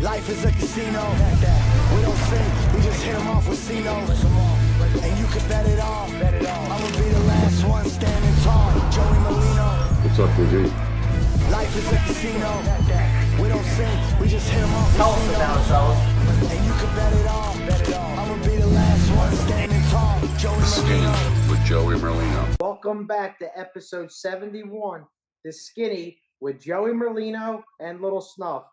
Life is a casino. We don't sink, we just hit them off with C-notes. And you can bet it all. I'ma be the last one standing tall. Joey Merlino. What's up, DG? Life is a casino. We don't sink, we just hit them off Tell with us about C-notes. ourselves. And you can bet it all. I'ma be the last one standing tall. Joey Skinny Merlino. with Joey Merlino. Welcome back to episode 71, The Skinny with Joey Merlino and Little Snuff.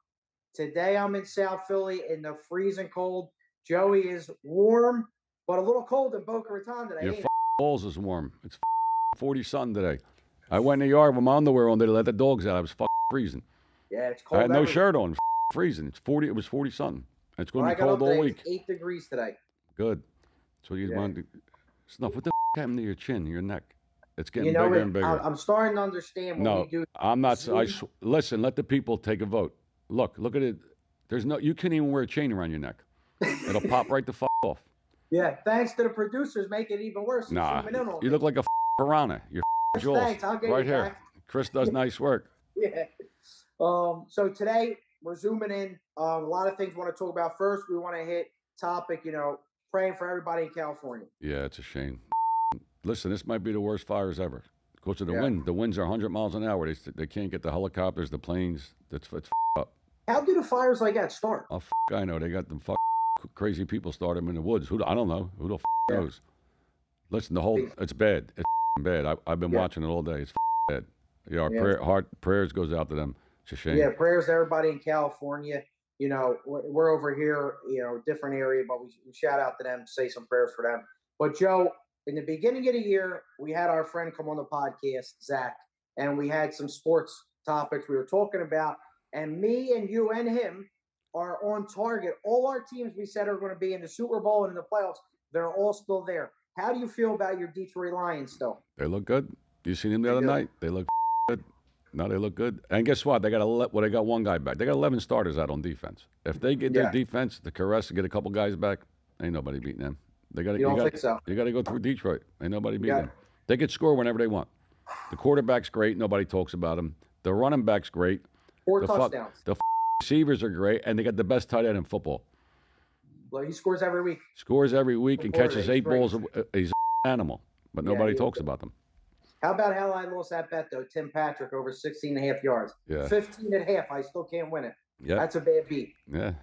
Today I'm in South Philly in the freezing cold. Joey is warm, but a little cold in Boca Raton today. Your ain't balls is warm. It's 40 something today. I went in the yard with my underwear on there to let the dogs out. I was freezing. it? Yeah, it's I cold. had no everywhere. shirt on. Freezing. It's 40. It was 40 something. It's going When to I be got cold up all today, week. it's 8 degrees today. Good. So you Yeah. wanted to Snuff. What the happened to your chin, your neck? It's getting You know, bigger and bigger. I'm starting to understand what No, we do. I'm not. Listen. Let the people take a vote. Look at it. There's no. You can't even wear a chain around your neck. It'll pop right the off. Yeah, thanks to the producers, make it even worse. Nah, Zooming in on you me. look like a piranha. Your jaws Thanks, I'll get right you here. back. Chris does nice work. Yeah. So today we're zooming in. A lot of things we want to talk about. First, we want to hit topic, praying for everybody in California. Yeah, it's a shame. Listen, this might be the worst fires ever. Because of the Yeah. wind. The winds are 100 miles an hour. They can't get the helicopters, the planes. It's up. How do the fires like that start? Oh, I know. They got them crazy people start them in the woods. I don't know. Who the Yeah. knows? Listen, it's bad. It's bad. I've been watching it all day. It's bad. Yeah, our prayers goes out to them. It's a shame. Yeah, prayers to everybody in California. We're over here, different area, but we shout out to them, say some prayers for them. But Joe, in the beginning of the year, we had our friend come on the podcast, Zach, and we had some sports topics we were talking about. And me and you and him are on target. All our teams we said are going to be in the Super Bowl and in the playoffs, they're all still there. How do you feel about your Detroit Lions still? They look good. You seen them the other do. night? They look good. No, they look good. And guess what? They got they got one guy back. They got 11 starters out on defense. If they get their defense, the caress, and get a couple guys back, ain't nobody beating them. They got. You don't think so? You got to go through Detroit. Ain't nobody beating them. They can score whenever they want. The quarterback's great. Nobody talks about him. The running back's great. 4 touchdowns. The receivers are great, and they got the best tight end in football. Well, he scores every week. Scores every week and catches 8 balls. He's an animal, but nobody talks about them. How about how I lost that bet, though? Tim Patrick over 16.5 yards. Yeah. 15.5. I still can't win it. Yeah. That's a bad beat. Yeah.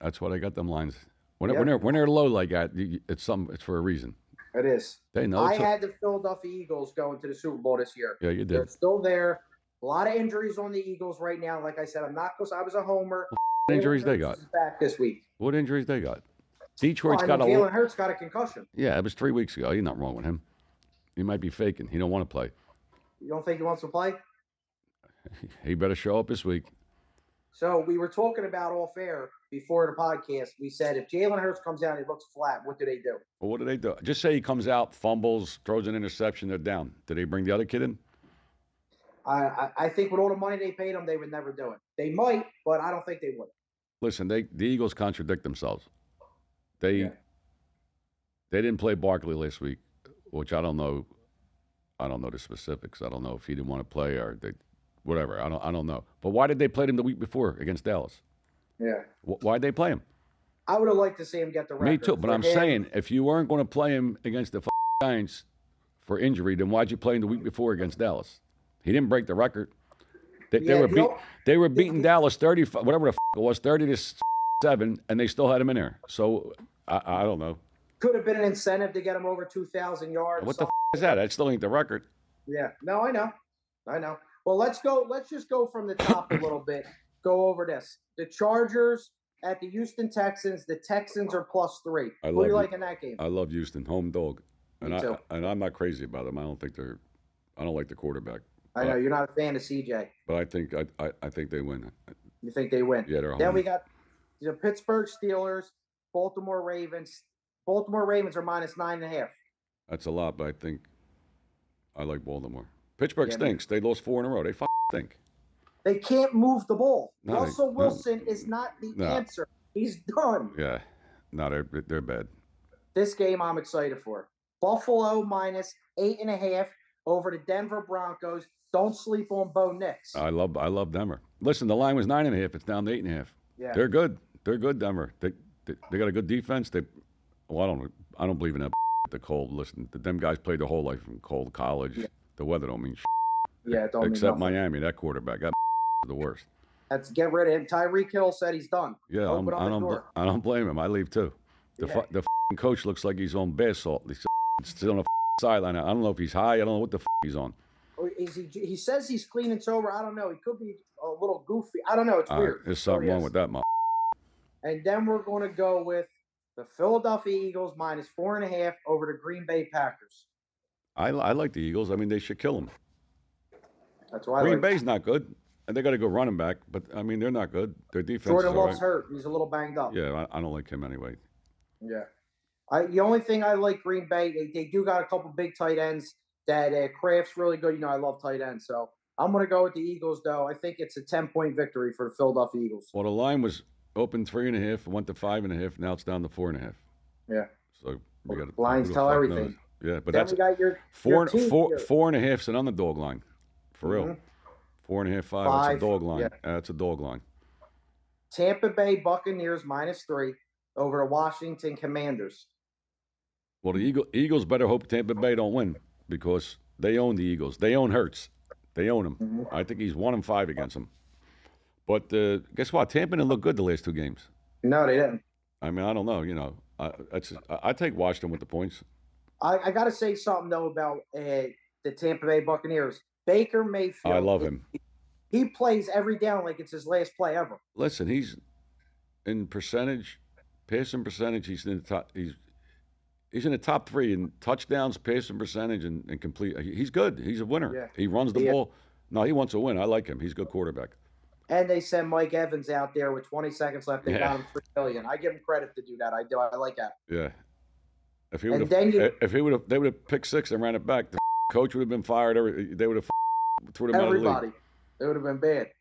That's why they got them lines. When they're low like that, it's for a reason. It is. They know. I had the Philadelphia Eagles going to the Super Bowl this year. Yeah, you did. They're still there. A lot of injuries on the Eagles right now. Like I said, I'm not because I was a homer. What injuries they got? Back this week. What injuries they got? Detroit's got Jalen Hurts got a concussion. Yeah, it was 3 weeks ago. You're not wrong with him. He might be faking. He don't want to play. You don't think he wants to play? He better show up this week. So we were talking about off air before the podcast. We said if Jalen Hurts comes out and he looks flat, what do they do? Well, what do they do? Just say he comes out, fumbles, throws an interception, they're down. Do they bring the other kid in? I think with all the money they paid him, they would never do it. They might, but I don't think they would. Listen, the Eagles contradict themselves. They didn't play Barkley last week, which I don't know. I don't know the specifics. I don't know if he didn't want to play or whatever. I don't know. But why did they play him the week before against Dallas? Yeah. Why'd they play him? I would have liked to see him get the record. Me too. But I'm saying if you weren't going to play him against the Giants for injury, then why'd you play him the week before against Dallas? He didn't break the record. They were beating Dallas 30, whatever it was, 30-7, and they still had him in there. So I don't know. Could have been an incentive to get him over 2,000 yards. What the is that? That still ain't the record. Yeah. No, I know. Well, let's go. Let's just go from the top a little bit. Go over this. The Chargers at the Houston Texans. The Texans are +3. Who do you like in that game? I love Houston, home dog. Me too. I'm not crazy about them. I don't like the quarterback. I know you're not a fan of CJ. But I think they win. You think they win? Yeah, they're home. Then we got the Pittsburgh Steelers, Baltimore Ravens. Baltimore Ravens are -9.5. That's a lot, but I like Baltimore. Pittsburgh stinks. They lost 4 in a row. They stink. They can't move the ball. No, Russell Wilson is not the answer. He's done. Yeah. No, they're bad. This game I'm excited for. Buffalo -8.5 over the Denver Broncos. Don't sleep on Bo Nix. I love Denver. Listen, the line was 9.5. It's down to 8.5. Yeah. They're good. They're good, Denver. They got a good defense. Well, I don't believe in that the cold. Listen, them guys played their whole life in cold college. Yeah. The weather don't mean Yeah, it don't mean except nothing. Miami. That quarterback, that the worst. Let's get rid of him. Tyreek Hill said he's done. Yeah, I don't blame him. I leave too. The coach looks like he's on bath salt. He's still on the sideline. I don't know if he's high. I don't know what the he's on. Or he says he's clean and sober. I don't know. He could be a little goofy. I don't know. It's weird. There's something wrong with that, And then we're going to go with the Philadelphia Eagles minus 4.5 over the Green Bay Packers. I like the Eagles. I mean, they should kill them. That's why Green Bay's not good. And they got to go running back, but I mean they're not good. Their defense. Jordan is Love's hurt. He's a little banged up. Yeah, I don't like him anyway. Yeah, the only thing I like Green Bay, they do got a couple big tight ends. That Kraft's really good. You know, I love tight ends, so I'm going to go with the Eagles. Though I think it's a 10-point victory for the Philadelphia Eagles. Well, the line was open 3.5, went to 5.5. Now it's down to 4.5. Yeah. So we got lines tell everything. Knows. Yeah, but then that's your 4.5 is an underdog line, for real. 4.5, 5. That's a dog line. Yeah. That's a dog line. Tampa Bay Buccaneers -3 over the Washington Commanders. Well, the Eagles better hope Tampa Bay don't win because they own the Eagles. They own Hurts. They own him. Mm-hmm. I think he's 1-5 against them. But guess what? Tampa didn't look good the last 2 games. No, they didn't. I mean, I don't know. You know, I take Washington with the points. I got to say something though about the Tampa Bay Buccaneers. Baker Mayfield. I love him. He plays every down like it's his last play ever. Listen, he's in percentage, passing percentage. He's in the top. He's in the top 3 in touchdowns, passing percentage, and complete. He's good. He's a winner. Yeah. He runs the ball. No, he wants to win. I like him. He's a good quarterback. And they send Mike Evans out there with 20 seconds left. They got him $3 million. I give him credit to do that. I do. I like that. Yeah. If he would have, they would have picked 6 and ran it back. The coach would have been fired. They would have threw them out of the league. It would have been bad.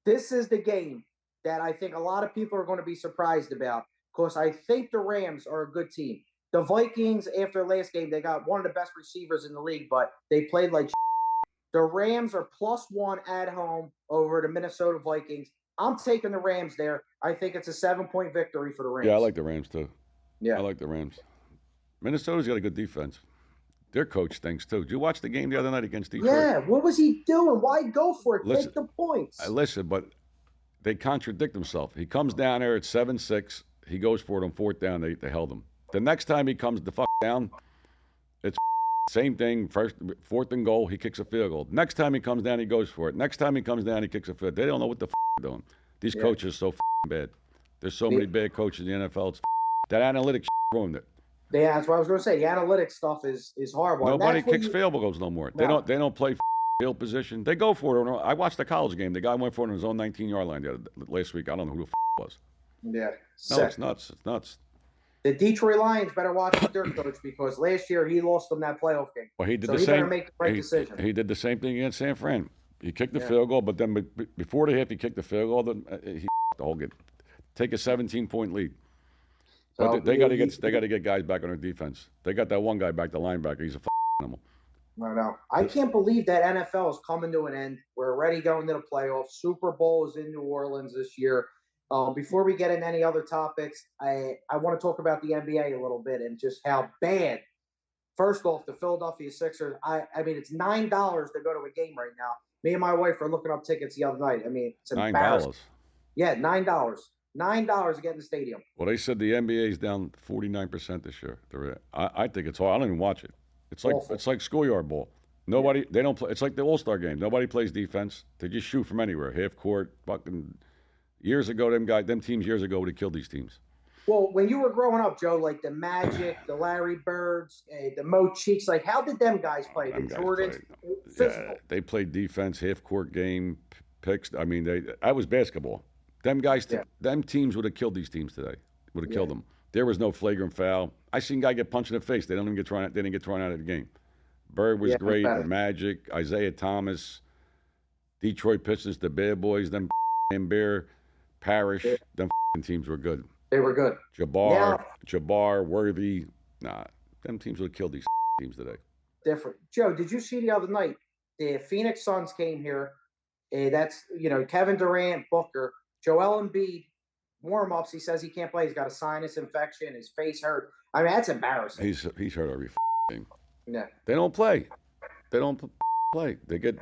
This is the game that I think a lot of people are going to be surprised about because I think the Rams are a good team. The Vikings, after last game, they got one of the best receivers in the league, but they played like The Rams are +1 at home over the Minnesota Vikings. I'm taking the Rams there. I think it's a 7-point victory for the Rams. Yeah, I like the Rams too. Yeah. I like the Rams. Minnesota's got a good defense. Their coach thinks too. Did you watch the game the other night against Detroit? Yeah, what was he doing? Why go for it? Take the points. Listen, but they contradict themselves. He comes down there at 7-6. He goes for it on 4th down. They held him. The next time he comes the fuck down, it's same thing. 4th and goal, he kicks a field goal. Next time he comes down, he goes for it. Next time he comes down, he kicks a field. They don't know what the they're doing. These coaches are so bad. There's so many bad coaches in the NFL. It's that analytics ruined it. Yeah, that's what I was going to say. The analytics stuff is horrible. Nobody kicks field goals no more. No. They don't play field position. They go for it. I watched the college game. The guy went for it on his own 19-yard line last week. I don't know who the was. Yeah. No, it's nuts. It's nuts. The Detroit Lions better watch their coach because last year he lost them that playoff game. Well, he did so the same. Better make the right decision. He did the same thing against San Fran. He kicked the field goal, but then before the half, he kicked the field goal. He the whole game. Take a 17-point lead. But so they got to get guys back on their defense. They got that one guy back, the linebacker. He's a animal. I know. I can't believe that NFL is coming to an end. We're already going to the playoffs. Super Bowl is in New Orleans this year. Before we get into any other topics, I want to talk about the NBA a little bit and just how bad. First off, the Philadelphia Sixers. I mean, it's $9 to go to a game right now. Me and my wife are looking up tickets the other night. I mean, it's embarrassing. $9. Yeah, $9. $9 to get in the stadium. Well, they said the NBA is down 49% this year. I think it's hard. I don't even watch it. It's like awful. It's like schoolyard ball. Nobody they don't play. It's like the All-Star game. Nobody plays defense. They just shoot from anywhere, half court. Fucking years ago, them teams years ago would have killed these teams. Well, when you were growing up, Joe, like the Magic, the Larry Birds, the Mo Cheeks, like how did them guys play? The Jordans, yeah, they played defense, half court game, picks. I mean, I was basketball. Them guys, them teams would have killed these teams today. Would have killed them. There was no flagrant foul. I seen a guy get punched in the face. They didn't get thrown out of the game. Bird was great. Magic, Isaiah Thomas, Detroit Pistons, the Bad Boys, them Bear, Parrish, them teams were good. They were good. Jabbar, Worthy. Nah, them teams would have killed these teams today. Different. Joe, did you see the other night? The Phoenix Suns came here. That's Kevin Durant, Booker, Joel Embiid, warm-ups, he says he can't play. He's got a sinus infection. His face hurt. I mean, that's embarrassing. He's hurt every game. Yeah. They don't play. They don't play. They get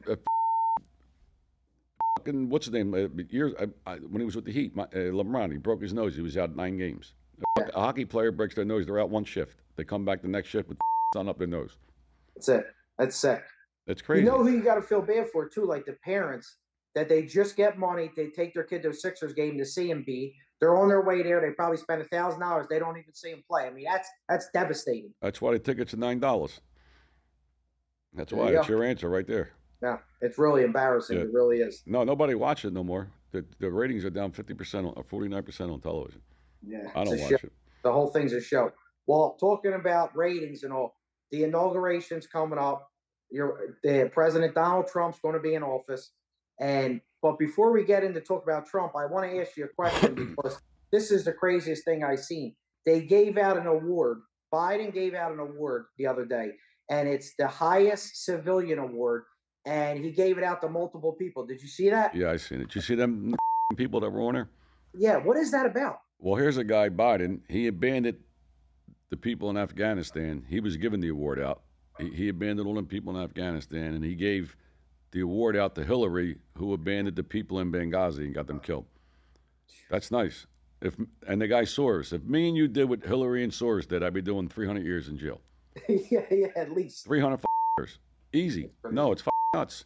fucking what's his name? Years when he was with the Heat, LeBron, he broke his nose. He was out 9 games. Yeah. A hockey player breaks their nose. They're out 1 shift. They come back the next shift with on up their nose. That's it. That's sick. That's crazy. You know who you got to feel bad for too, like the parents that they just get money. They take their kid to a Sixers game to see him be. They're on their way there. They probably spend $1,000. They don't even see him play. I mean, that's devastating. That's why the tickets are $9. That's why. you That's go. your answer right there. Yeah, it's really embarrassing. Yeah. It really is. No, nobody watches it no more. The ratings are down 50% or 49% on television. Yeah, I don't it's a watch show. it. The whole thing's a show. Well, talking about ratings and all, the inauguration's coming up. The President Donald Trump's going to be in office. But before we get into talk about Trump, I want to ask you a question because this is the craziest thing I've seen. They gave out an award. Biden gave out an award the other day, and it's the highest civilian award, and he gave it out to multiple people. Did you see that? Yeah, I seen it. Did you see them people that were on there? Yeah. What is that about? Well, here's a guy, Biden. He abandoned the people in Afghanistan. He was giving the award out. He abandoned all the people in Afghanistan, and he gave the award out to Hillary, who abandoned the people in Benghazi and got them killed. That's nice. And the guy Soros. If me and you did what Hillary and Soros did, I'd be doing 300 years in jail. yeah, at least 300 years. Easy. No, it's nuts.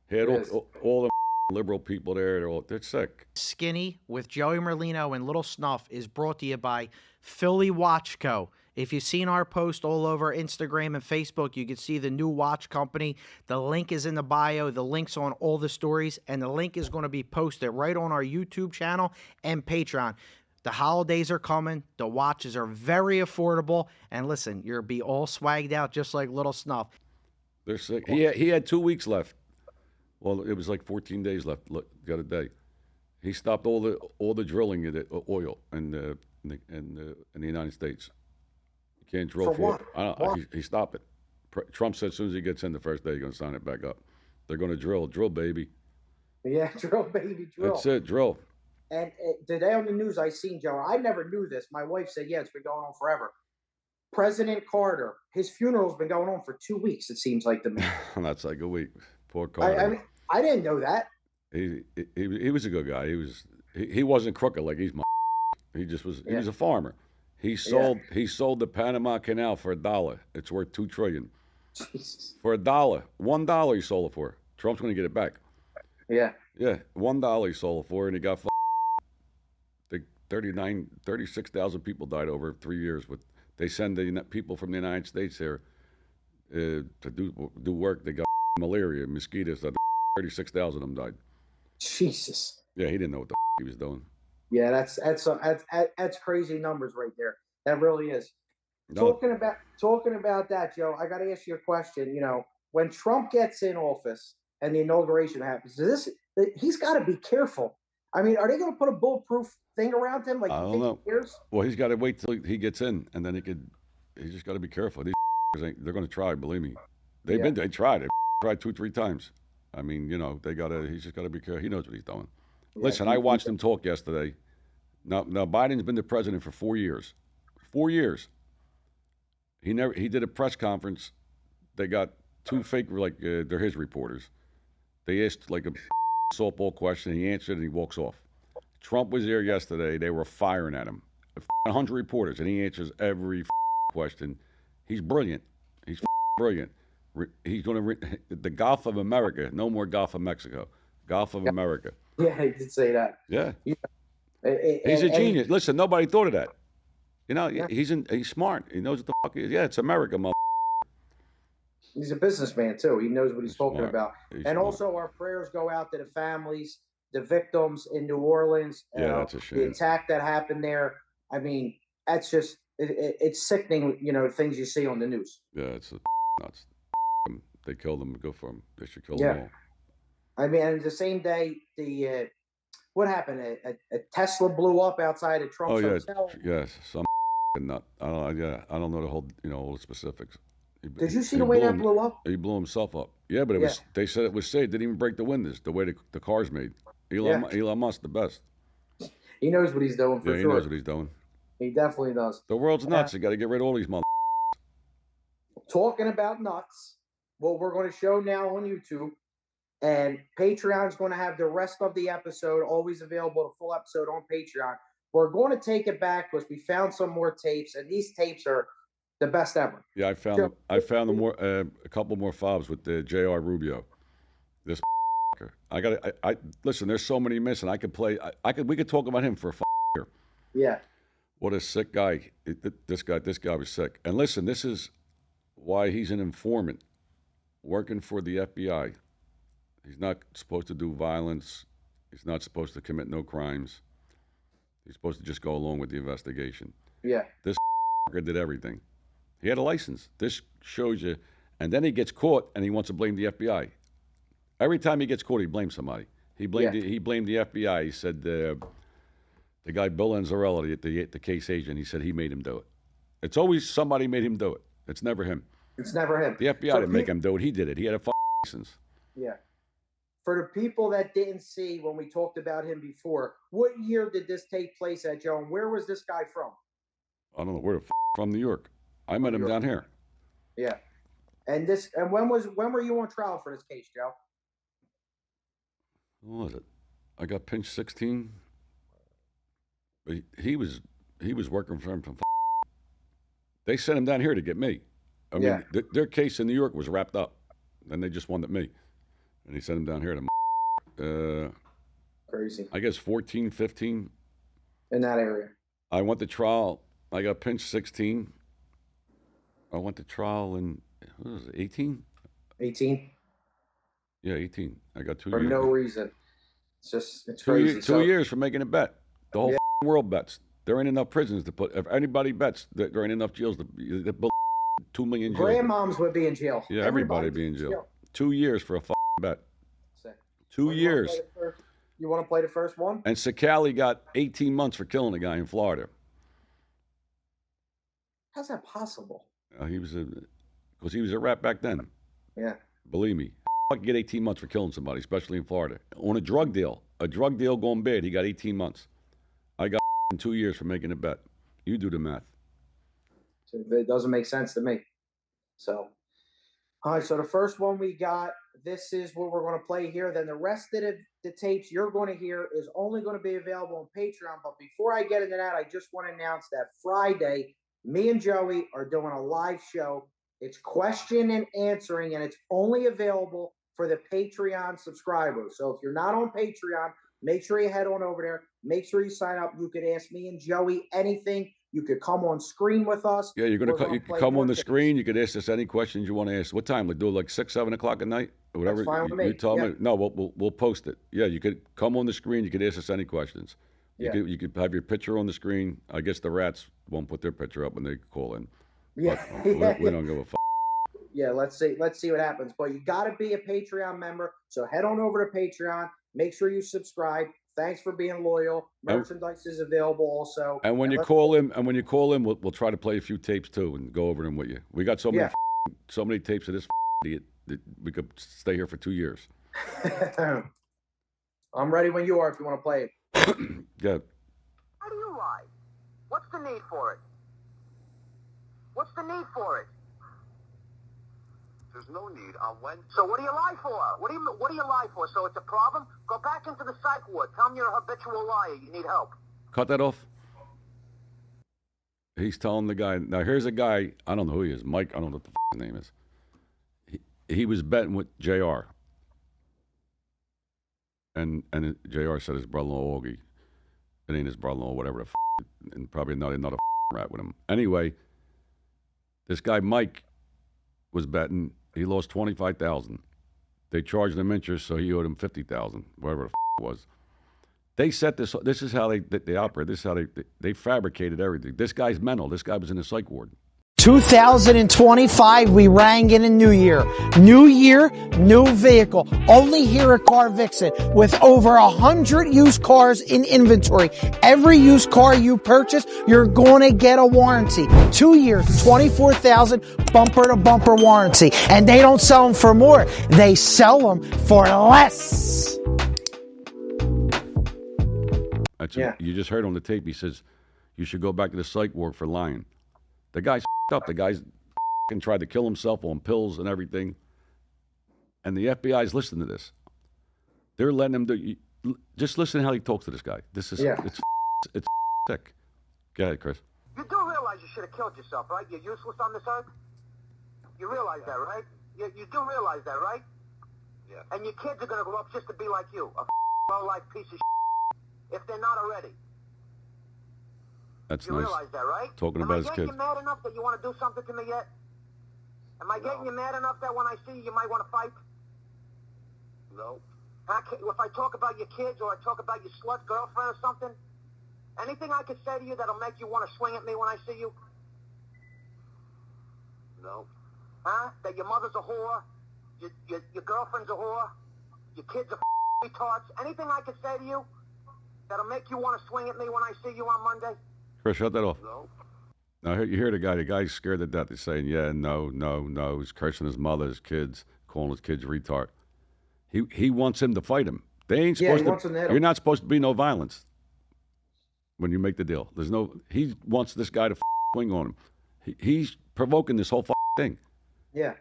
He had all the liberal people there. They're sick. Skinny with Joey Merlino and Little Snuff is brought to you by Philly Watch Co. If you've seen our post all over Instagram and Facebook, you can see the new watch company. The link is in the bio. The link's on all the stories, and the link is going to be posted right on our YouTube channel and Patreon. The holidays are coming. The watches are very affordable. And listen, you'll be all swagged out just like Little Snuff. They're sick. He had 2 weeks left. Well, it was like 14 days left the other day. He stopped all the drilling of the oil in the United States. You can't drill for what? He stopped it. Trump said as soon as he gets in the first day, he's going to sign it back up. They're going to drill, baby. Yeah, drill, baby, drill. That's it, drill. And today on the news, I seen, Joe, I never knew this. My wife said, yeah, it's been going on forever. President Carter, his funeral's been going on for 2 weeks, it seems like to me. That's like a week. Poor Carter. I mean, I didn't know that. He was a good guy. He wasn't crooked like he's my. He just was. He was a farmer. He sold the Panama Canal for $1. It's worth $2 trillion. Jesus. For $1, $1 he sold it for. Trump's going to get it back. Yeah. Yeah, $1 he sold it for, and he got 36,000 people died over 3 years. They send the people from the United States there to do work. They got malaria, mosquitoes. 36,000 of them died. Jesus. Yeah, he didn't know what the he was doing. Yeah, that's crazy numbers right there. That really is. No. Talking about that, Joe, I got to ask you a question. You know, when Trump gets in office and the inauguration happens, he's got to be careful. I mean, are they going to put a bulletproof thing around him? Like I don't know. Years? Well, he's got to wait till he gets in, and then he's just got to be careful. These they're going to try. Believe me, they tried. They tried 2-3 times. I mean, you know, he's just got to be careful. He knows what he's doing. Yeah, listen, I watched him talk yesterday. Now Biden's been the president for 4 years. 4 years. He did a press conference. They got 2 fake, they're his reporters. They asked like a softball question. He answered and he walks off. Trump was there yesterday. They were firing at him. 100 reporters, and he answers every question. He's brilliant. He's brilliant. He's going to the Gulf of America. No more Gulf of Mexico. Gulf of America. Yeah, I did say that. Yeah. He's a genius. Listen, nobody thought of that. You know, he's smart. He knows what the fuck he is. Yeah, it's America, mother. He's a businessman too. He knows what he's talking smart. about. He's and smart. Also, our prayers go out to the families, the victims in New Orleans. Yeah, that's a shame. The attack that happened there. I mean, that's just it's sickening. You know, things you see on the news. Yeah, it's nuts. They killed them. Go for them. They should kill them all. I mean, and the same day, what happened? A Tesla blew up outside of Trump's hotel. Yes, some nut. I don't know the whole, all the specifics. Did you see the way that blew up? He blew himself up. Yeah, but it was. They said it was safe. Didn't even break the windows. The way the car's made. Elon Musk, the best. He knows what he's doing for Yeah, he sure. knows what he's doing. He definitely does. The world's nuts. You got to get rid of all these mother. Talking about nuts, what we're going to show now on YouTube, and Patreon's going to have the rest of the episode always available, the full episode on Patreon. We're going to take it back because we found some more tapes, and these tapes are the best ever. Yeah, I found a couple more fobs with the J.R. Rubeo. This I listen. There's so many missing. I could play. We could talk about him for a year. Yeah. What a sick guy. This guy was sick. And listen, this is why he's an informant working for the FBI. He's not supposed to do violence. He's not supposed to commit no crimes. He's supposed to just go along with the investigation. Yeah. This did everything. He had a license. This shows you. And then he gets caught, and he wants to blame the FBI. Every time he gets caught, he blames somebody. He blamed the FBI. He said the guy Bill Anzarelli, the case agent, he said he made him do it. It's always somebody made him do it. It's never him. It's never him. The FBI didn't make him do it. He did it. He had a license. Yeah. For the people that didn't see when we talked about him before, what year did this take place at, Joe? And where was this guy from? I don't know where from New York. I met him down here. Yeah. And when were you on trial for this case, Joe? What was it? I got pinched 16. But he was working for him from. They sent him down here to get me. I mean, their case in New York was wrapped up, and they just wanted me, and he sent him down here to. Crazy. I guess 14, 15. In that area. I went to trial. I got pinched 16. I went to trial in, what was it, 18? 18? Yeah, 18. I got 2 For years. no reason. It's Two crazy. Two years for making a bet. The whole world bets. There ain't enough prisons to put. If anybody bets, there ain't enough jails to 2 million jails. Grandmoms would be in jail. Yeah, everybody be in jail. 2 years for a bet. Sick. 2 years. You want to play the first one? And Sakali got 18 months for killing a guy in Florida. How's that possible? Because he was a rat back then. Yeah. Believe me. I could get 18 months for killing somebody, especially in Florida. On a drug deal. A drug deal going bad, he got 18 months. I got 2 years for making a bet. You do the math. So it doesn't make sense to me. So, all right, so the first one we got, this is what we're going to play here. Then the rest of the tapes you're going to hear is only going to be available on Patreon. But before I get into that, I just want to announce that Friday, me and Joey are doing a live show. It's question and answering, and it's only available for the Patreon subscribers. So if you're not on Patreon, make sure you head on over there. Make sure you sign up. You could ask me and Joey anything. You could come on screen with us. Yeah, you could come on the screen. You could ask us any questions you want to ask. What time? Like do it like 6, 7 o'clock at night, or whatever. That's fine with me. You tell me. No, we'll post it. Yeah, you could come on the screen. You could ask us any questions. You could have your picture on the screen. I guess the rats won't put their picture up when they call in. Yeah, we don't give a fuck. Yeah, let's see what happens. But you got to be a Patreon member. So head on over to Patreon. Make sure you subscribe. Thanks for being loyal. Merchandise is available also. And when you call in, we'll try to play a few tapes too and go over them with you. We got so many tapes of this idiot that we could stay here for 2 years. I'm ready when you are if you want to play it. Yeah. Why do you lie? What's the need for it? What's the need for it? There's no need on when. So what do you lie for? What do you lie for? So it's a problem? Go back into the psych ward. Tell them you're a habitual liar. You need help. Cut that off. He's telling the guy. Now here's a guy. I don't know who he is. Mike. I don't know what the his name is. He was betting with JR. And JR said his brother-in-law Augie. It ain't his brother-in-law, whatever the and probably another rat with him. Anyway, this guy Mike was betting. He lost $25,000. They charged him interest, so he owed him $50,000, whatever the it was. They set this. This is how they operate. This is how they fabricated everything. This guy's mental. This guy was in a psych ward. 2025, we rang in a new year. New year, new vehicle. Only here at Car Vixen with over 100 used cars in inventory. Every used car you purchase, you're going to get a warranty. 2 years, 24,000 bumper to bumper warranty. And they don't sell them for more. They sell them for less. That's Yeah. you just heard on the tape. He says you should go back to the psych ward for lying. The guy's up. The guy's tried to kill himself on pills and everything. And the FBI's listening to this. They're letting him do. Just listen to how he talks to this guy. This is it's sick. Go ahead, Chris. You do realize you should have killed yourself, right? You're useless on this earth. You realize that, right? You do realize that, right? Yeah. And your kids are gonna grow up just to be like you, a low-life piece of if they're not already. That's you nice. realize that, right? Talking about his Am I kids. getting you mad enough that you want to do something to me yet? Am I getting you mad enough that when I see you, you might want to fight? No. If I talk about your kids or I talk about your slut girlfriend or something, anything I could say to you that'll make you want to swing at me when I see you? No. Huh? That your mother's a whore, your girlfriend's a whore, your kids are retards. Anything I could say to you that'll make you want to swing at me when I see you on Monday? Chris, shut that off. No. Now, you hear the guy. The guy's scared to death. He's saying, yeah, no. He's cursing his mother, his kids, calling his kids retard. He wants him to fight him. They ain't supposed he wants him to hit him. You're not supposed to be no violence when you make the deal. There's no. He wants this guy to swing on him. He's provoking this whole thing. Yeah.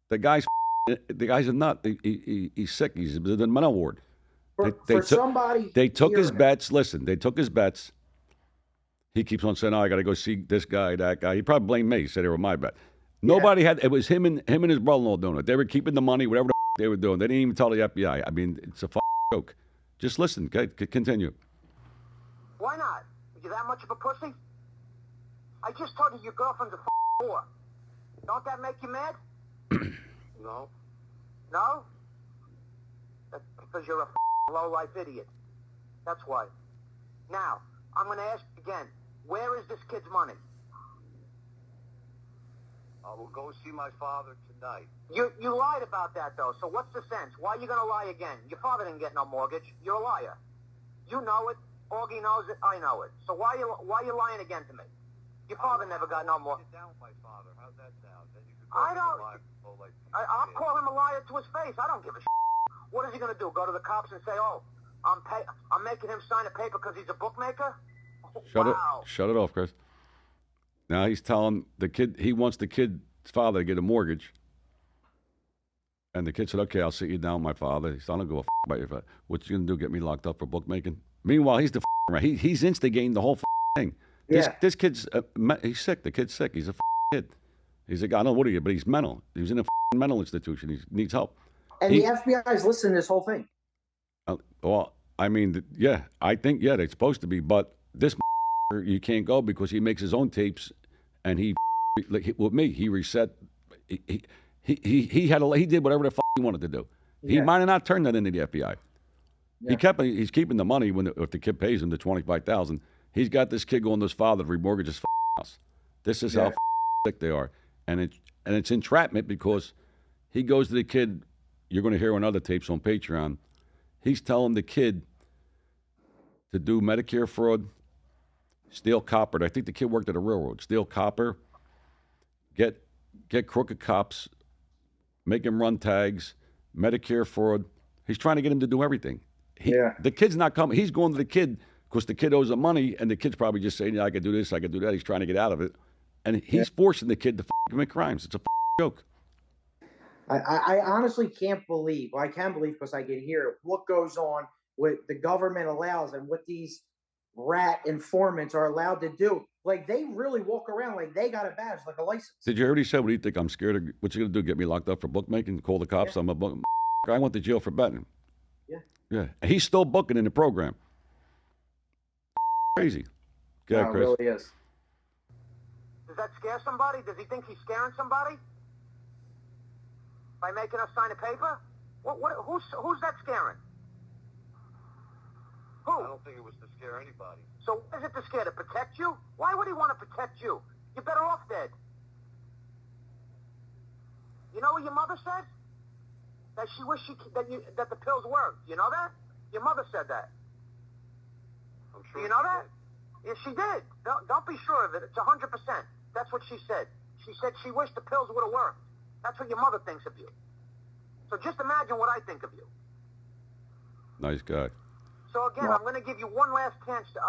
The guy's a nut. He's sick. He's in the mental ward. They took his bets. Listen, they took his bets. He keeps on saying, "Oh, I got to go see this guy, that guy." He probably blamed me. He said they were my bet. Nobody had. It was him and his brother-in-law doing it. They were keeping the money, whatever the they were doing. They didn't even tell the FBI. I mean, it's a joke. Just listen. Okay, continue. Why not? Are you that much of a pussy? I just told you your girlfriend's a whore. Don't that make you mad? No. No? That's because you're a low-life idiot. That's why. Now, I'm going to ask you again. Where is this kid's money? I will go see my father tonight. You lied about that, though, so what's the sense? Why are you going to lie again? Your father didn't get no mortgage. You're a liar. You know it. Augie knows it. I know it. So why are you lying again to me? Your father never got no more. Sit down with my father. How's that sound? Then you can I'll call him a liar to his face. I don't give a shit. What is he going to do? Go to the cops and say, "Oh, I'm making him sign a paper because he's a bookmaker"? Shut it off, Chris. Now he's telling the kid he wants the kid's father to get a mortgage. And the kid said, "Okay, I'll sit you down with my father." He said, "I don't give a about your father. What you gonna do? Get me locked up for bookmaking?" Meanwhile, he's the right. He's instigating the whole thing. This kid's he's sick. The kid's sick. He's a kid. He's a guy. I don't know what he is, but he's mental. He was in a mental institution. He needs help. And the FBI is listening to this whole thing. Well, I mean, yeah, I think they're supposed to be, but this you can't go because he makes his own tapes, and he with me he reset. He did whatever the he wanted to do. Yeah. He might have not turned that into the FBI. Yeah. He's keeping the money if the kid pays him the $25,000. He's got this kid going to his father to remortgage his house. This is how sick they are, and it's entrapment because he goes to the kid. You're going to hear on other tapes on Patreon. He's telling the kid to do Medicare fraud, steal copper. I think the kid worked at a railroad. Steal copper, get crooked cops, make him run tags, Medicare fraud. He's trying to get him to do everything. The kid's not coming. He's going to the kid because the kid owes him money, and the kid's probably just saying, "Yeah, I could do this, I could do that." He's trying to get out of it, and he's forcing the kid to commit crimes. It's a joke. I honestly can't believe. Well, I can believe because I can hear what goes on, what the government allows, and what these rat informants are allowed to do. Like, they really walk around like they got a badge, like a license. Did you already say, "What do you think? I'm scared of what you gonna do? Get me locked up for bookmaking? Call the cops? I'm a book. I went to jail for betting." Yeah. He's still booking in the program. Crazy. Go ahead, Chris. It really is. Does that scare somebody? Does he think he's scaring somebody? By making us sign a paper? Who's that scaring? Who? I don't think it was to scare anybody. So what is it to scare? To protect you? Why would he want to protect you? You're better off dead. You know what your mother said? That she wished that the pills worked. You know that? Your mother said that. I'm sure. Do you know that? Yeah, she did. Don't be sure of it. It's 100%. That's what she said. She said she wished the pills would have worked. That's what your mother thinks of you. So just imagine what I think of you. Nice guy. So again, I'm going to give you one last chance to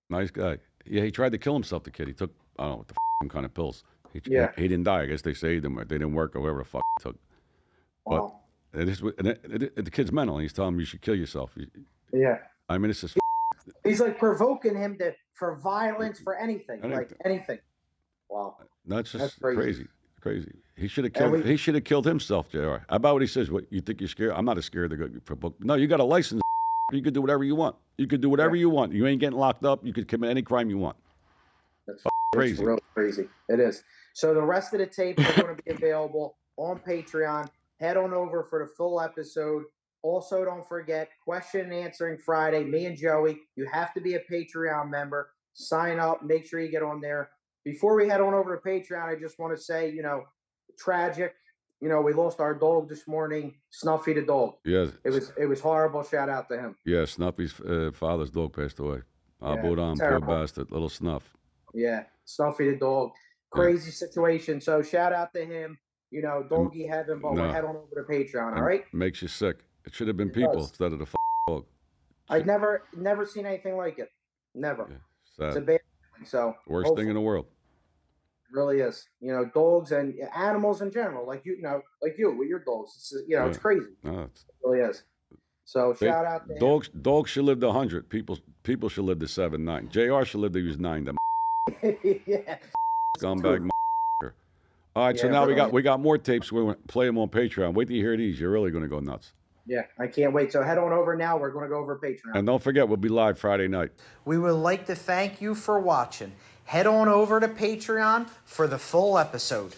Nice guy. Yeah, he tried to kill himself, the kid. He took, I don't know what the kind of pills. He didn't die. I guess they saved him. Or they didn't work or whatever the he took. But the kid's mental. And he's telling him you should kill yourself. Yeah. I mean, it's just. He's like provoking him for violence, for anything. Like anything. Wow. That's crazy. Crazy. He should have killed. He should have killed himself, Jr. How about what he says? What you think you're scared? I'm not scared to go for book. No, you got a license. You could do whatever you want. You could do whatever you want. You ain't getting locked up. You could commit any crime you want. That's crazy. It's real crazy. It is. So the rest of the tapes are going to be available on Patreon. Head on over for the full episode. Also, don't forget, question and answering Friday. Me and Joey. You have to be a Patreon member. Sign up. Make sure you get on there. Before we head on over to Patreon, I just want to say, tragic. We lost our dog this morning, Snuffy the dog. Yes. It was horrible. Shout out to him. Yeah, Snuffy's father's dog passed away. Poor bastard, little Snuff. Yeah, Snuffy the dog. Crazy situation. So shout out to him. Doggy heaven, but we'll head on over to Patreon, all right? Makes you sick. It should have been people instead of the dog. I've never seen anything like it. Never. Yeah, it's a bad thing. So worst thing in the world. Really is. Dogs and animals in general, like you with your dogs. It's crazy. No, it really is. So shout out to dogs should live to 100. People should live to 7, 9. JR should live to use 9. Yeah. Scumbag. All right, so now we got more tapes. We're going to play them on Patreon. Wait till you hear these. You're really going to go nuts. Yeah, I can't wait. So head on over now. We're going to go over Patreon. And don't forget, we'll be live Friday night. We would like to thank you for watching. Head on over to Patreon for the full episode.